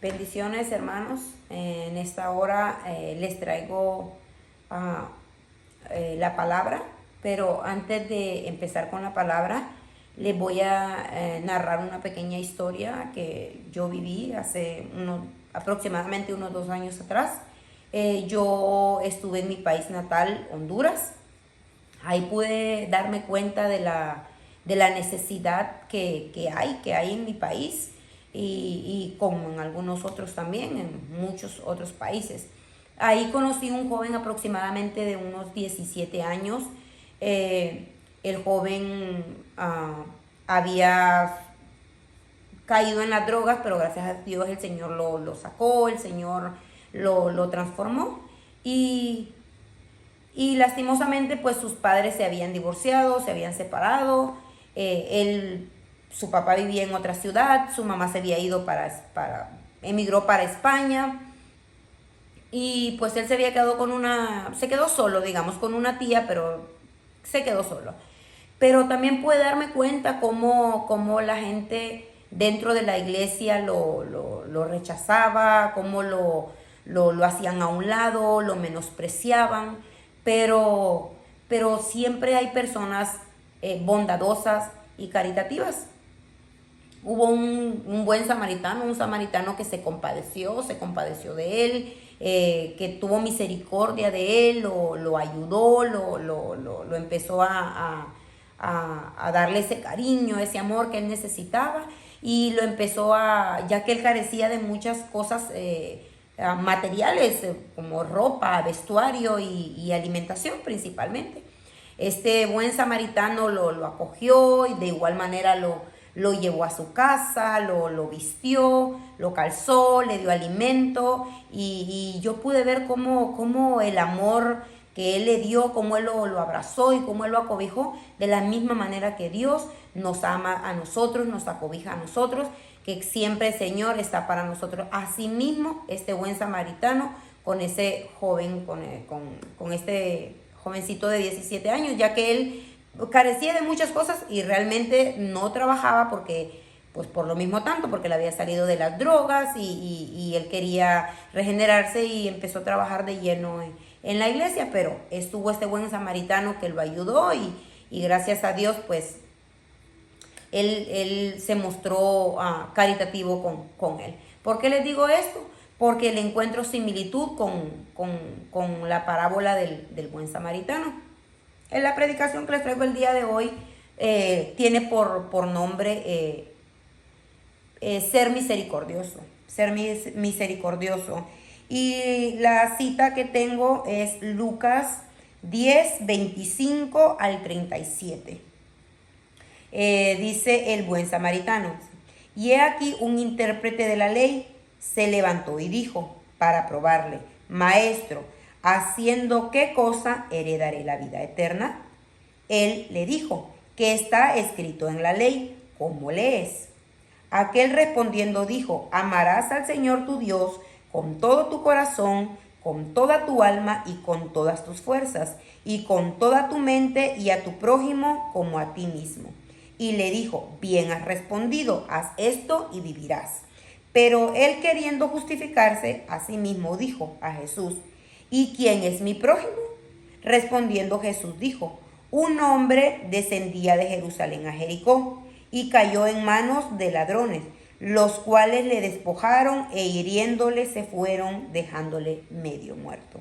Bendiciones, hermanos. En esta hora les traigo la palabra, pero antes de empezar con la palabra, les voy a narrar una pequeña historia que yo viví hace aproximadamente unos 2 años atrás. Yo estuve en mi país natal, Honduras. Ahí pude darme cuenta de la necesidad que hay en mi país y como en algunos otros también, en muchos otros países. Ahí conocí un joven aproximadamente de unos 17 años. El joven había caído en las drogas, pero gracias a Dios el Señor lo sacó, el Señor lo transformó. Y lastimosamente pues sus padres se habían divorciado, se habían separado. Su papá vivía en otra ciudad, su mamá se había ido emigró para España. Y pues él se había quedado se quedó solo, digamos, con una tía, pero se quedó solo. Pero también pude darme cuenta cómo la gente dentro de la iglesia lo rechazaba, cómo lo hacían a un lado, lo menospreciaban, pero siempre hay personas bondadosas y caritativas. Hubo un buen samaritano, un samaritano que se compadeció de él, que tuvo misericordia de él, lo ayudó, lo empezó a darle ese cariño, ese amor que él necesitaba, y lo empezó ya que él carecía de muchas cosas materiales, como ropa, vestuario y alimentación principalmente. Este buen samaritano lo acogió y de igual manera lo llevó a su casa, lo vistió, lo calzó, le dio alimento y yo pude ver cómo el amor que él le dio, cómo él lo abrazó y cómo él lo acobijó, de la misma manera que Dios nos ama a nosotros, nos acobija a nosotros, que siempre el Señor está para nosotros. Asimismo, este buen samaritano con ese joven, con este jovencito de 17 años, ya que él carecía de muchas cosas y realmente no trabajaba porque, pues por lo mismo tanto, porque le había salido de las drogas y él quería regenerarse y empezó a trabajar de lleno en la iglesia, pero estuvo este buen samaritano que lo ayudó y gracias a Dios, pues él se mostró caritativo con él. ¿Por qué les digo esto? Porque le encuentro similitud con la parábola del buen samaritano. En la predicación que les traigo el día de hoy tiene por nombre ser misericordioso, ser misericordioso. Y la cita que tengo es Lucas 10, 25 al 37. Dice el buen samaritano: y he aquí un intérprete de la ley se levantó y dijo para probarle: Maestro, ¿haciendo qué cosa heredaré la vida eterna? Él le dijo: ¿qué está escrito en la ley? ¿Cómo lees? Aquel respondiendo dijo: amarás al Señor tu Dios con todo tu corazón, con toda tu alma y con todas tus fuerzas, y con toda tu mente, y a tu prójimo como a ti mismo. Y le dijo: bien has respondido, haz esto y vivirás. Pero él, queriendo justificarse a sí mismo, dijo a Jesús: ¿y quién es mi prójimo? Respondiendo Jesús dijo: un hombre descendía de Jerusalén a Jericó y cayó en manos de ladrones, los cuales le despojaron e hiriéndole se fueron, dejándole medio muerto.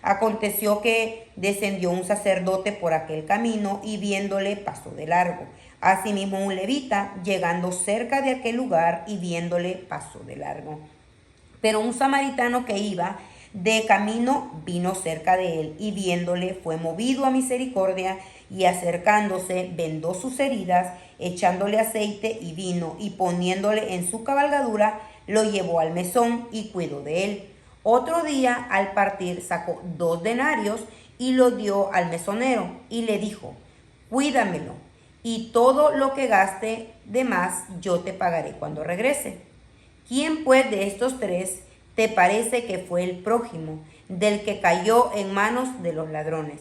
Aconteció que descendió un sacerdote por aquel camino y viéndole pasó de largo. Asimismo un levita, llegando cerca de aquel lugar y viéndole pasó de largo. Pero un samaritano que iba de camino vino cerca de él y viéndole fue movido a misericordia y acercándose vendó sus heridas, echándole aceite y vino y poniéndole en su cabalgadura lo llevó al mesón y cuidó de él. Otro día al partir sacó 2 denarios y los dio al mesonero y le dijo: cuídamelo y todo lo que gaste de más yo te pagaré cuando regrese. ¿Quién pues de estos 3 te parece que fue el prójimo del que cayó en manos de los ladrones?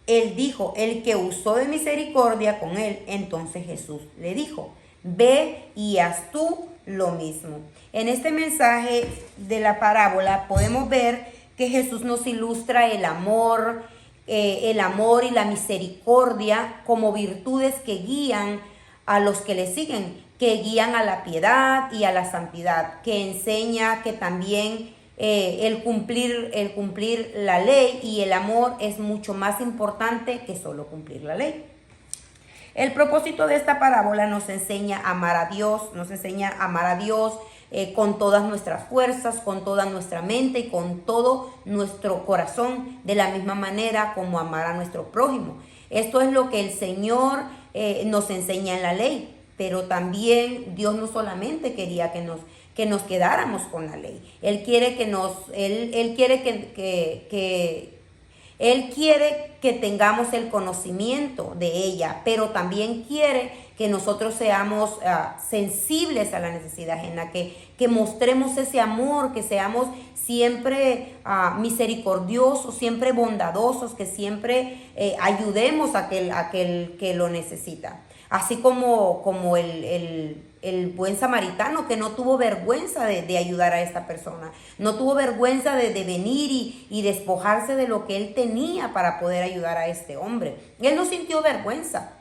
Él dijo: el que usó de misericordia con él. Entonces Jesús le dijo: Ve y haz tú lo mismo. En este mensaje de la parábola podemos ver que Jesús nos ilustra el amor y la misericordia como virtudes que guían a los que le siguen, que guían a la piedad y a la santidad, que enseña que también el cumplir la ley y el amor es mucho más importante que solo cumplir la ley. El propósito de esta parábola nos enseña a amar a Dios, con todas nuestras fuerzas, con toda nuestra mente y con todo nuestro corazón, de la misma manera como amar a nuestro prójimo. Esto es lo que el Señor nos enseña en la ley, pero también Dios no solamente quería que nos quedáramos con la ley. Él quiere Él quiere que tengamos el conocimiento de ella, pero también quiere que nosotros seamos sensibles a la necesidad ajena, que mostremos ese amor, que seamos siempre misericordiosos, siempre bondadosos, que siempre ayudemos a aquel que lo necesita. Así como el buen samaritano, que no tuvo vergüenza de ayudar a esta persona, no tuvo vergüenza de venir y despojarse de lo que él tenía para poder ayudar a este hombre. Él no sintió vergüenza.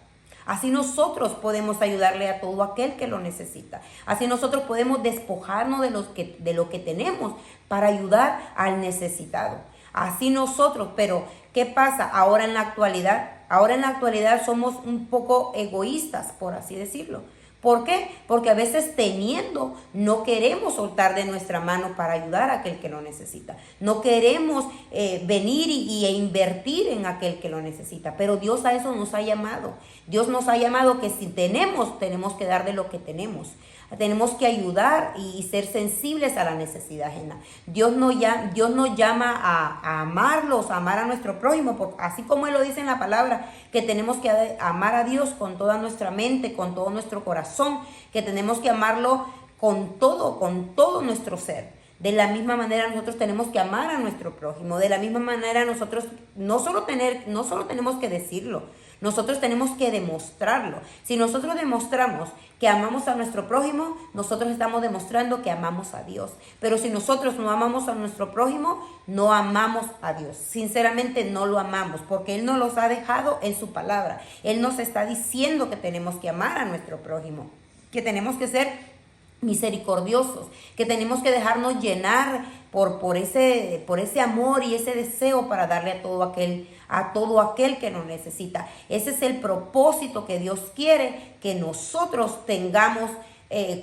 Así nosotros podemos ayudarle a todo aquel que lo necesita. Así nosotros podemos despojarnos de lo que tenemos para ayudar al necesitado. Así nosotros, pero ¿qué pasa ahora en la actualidad? Ahora en la actualidad somos un poco egoístas, por así decirlo. ¿Por qué? Porque a veces teniendo no queremos soltar de nuestra mano para ayudar a aquel que lo necesita. No queremos venir e invertir en aquel que lo necesita. Pero Dios a eso nos ha llamado. Dios nos ha llamado que si tenemos que dar de lo que tenemos. Tenemos que ayudar y ser sensibles a la necesidad ajena. Dios nos llama a amarlos, a amar a nuestro prójimo, así como Él lo dice en la palabra, que tenemos que amar a Dios con toda nuestra mente, con todo nuestro corazón, que tenemos que amarlo con todo nuestro ser. De la misma manera nosotros tenemos que amar a nuestro prójimo. De la misma manera nosotros no solo tenemos que decirlo, nosotros tenemos que demostrarlo. Si nosotros demostramos que amamos a nuestro prójimo, nosotros estamos demostrando que amamos a Dios. Pero si nosotros no amamos a nuestro prójimo, no amamos a Dios. Sinceramente no lo amamos, porque Él nos los ha dejado en su palabra. Él nos está diciendo que tenemos que amar a nuestro prójimo, que tenemos que ser misericordiosos, que tenemos que dejarnos llenar por ese amor y ese deseo para darle a todo aquel que nos necesita. Ese es el propósito que Dios quiere que nosotros tengamos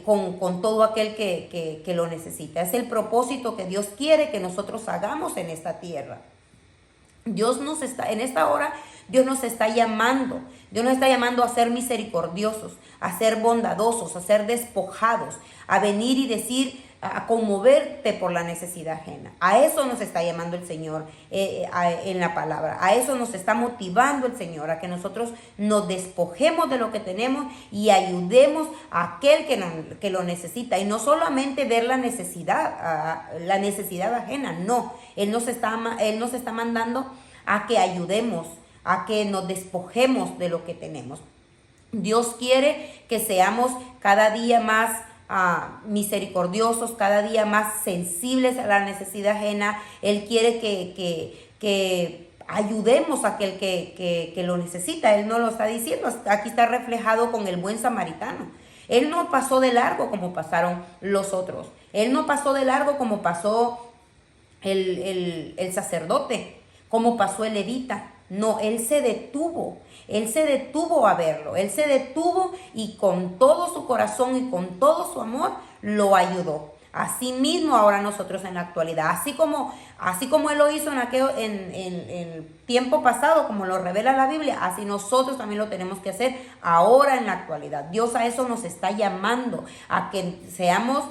con todo aquel que lo necesita. Es el propósito que Dios quiere que nosotros hagamos en esta tierra. En esta hora, Dios nos está llamando a ser misericordiosos, a ser bondadosos, a ser despojados, a venir y decir, a conmoverte por la necesidad ajena. A eso nos está llamando el Señor en la palabra. A eso nos está motivando el Señor, a que nosotros nos despojemos de lo que tenemos y ayudemos a aquel que lo necesita. Y no solamente ver la necesidad ajena, no. Él nos está mandando a que ayudemos, a que nos despojemos de lo que tenemos. Dios quiere que seamos cada día más misericordiosos, cada día más sensibles a la necesidad ajena. Él quiere que ayudemos a aquel que lo necesita. Él no lo está diciendo, aquí está reflejado con el buen samaritano. Él no pasó de largo como pasaron los otros. Él no pasó de largo como pasó el sacerdote, como pasó el levita. No, él se detuvo a verlo, él se detuvo y con todo su corazón y con todo su amor lo ayudó. Así mismo ahora nosotros en la actualidad, así como él lo hizo en el tiempo pasado, como lo revela la Biblia, así nosotros también lo tenemos que hacer ahora en la actualidad. Dios a eso nos está llamando, a que seamos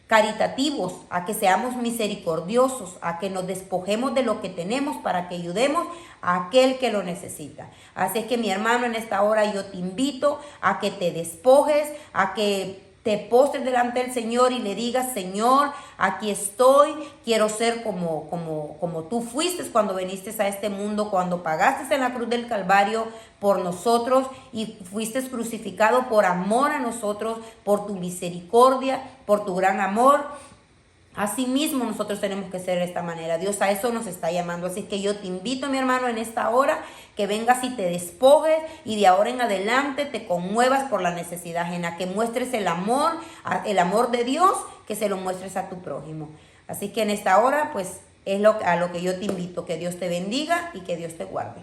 caritativos, a que seamos misericordiosos, a que nos despojemos de lo que tenemos para que ayudemos a aquel que lo necesita. Así es que mi hermano, en esta hora yo te invito a que te despojes, a que te postres delante del Señor y le digas, Señor, aquí estoy, quiero ser como tú fuiste cuando viniste a este mundo, cuando pagaste en la cruz del Calvario por nosotros y fuiste crucificado por amor a nosotros, por tu misericordia, por tu gran amor. Asimismo nosotros tenemos que ser de esta manera. Dios a eso nos está llamando. Así que yo te invito, mi hermano, en esta hora que vengas y te despojes y de ahora en adelante te conmuevas por la necesidad ajena, que muestres el amor de Dios, que se lo muestres a tu prójimo. Así que en esta hora pues es a lo que yo te invito. Que Dios te bendiga y que Dios te guarde.